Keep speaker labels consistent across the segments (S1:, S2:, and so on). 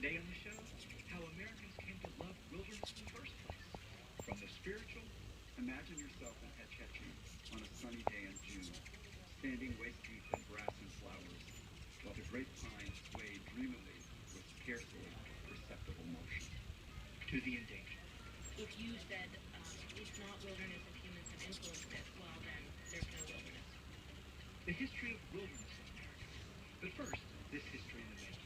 S1: Today on the show, how Americans came to love wilderness in the first place. From the spiritual, imagine yourself in Hetch Hetchy on a sunny day in June, standing waist deep in grass and flowers, while the great pines sway dreamily with scarcely perceptible motion. To the endangered.
S2: If you said it's not wilderness and humans have influenced it, well then there's no wilderness.
S1: The history of wilderness in America. But first, this history in the making.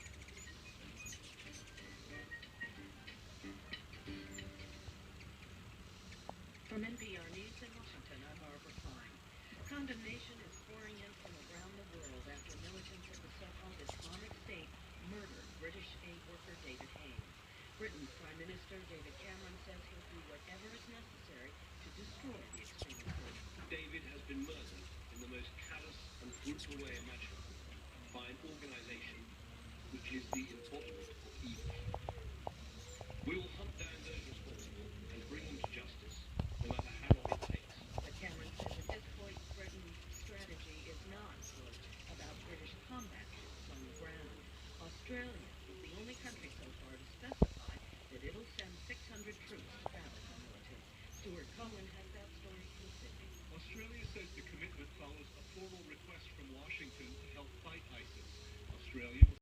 S2: From NPR News in Washington, I'm Barbara Klein. Condemnation is pouring in from around the world after militants of the so-called Islamic State murdered British aid worker David Haines. Britain's Prime Minister David Cameron says he'll do whatever is necessary to destroy the extremist group.
S3: David has been murdered in the most callous and brutal way imaginable by an organization which is the embodiment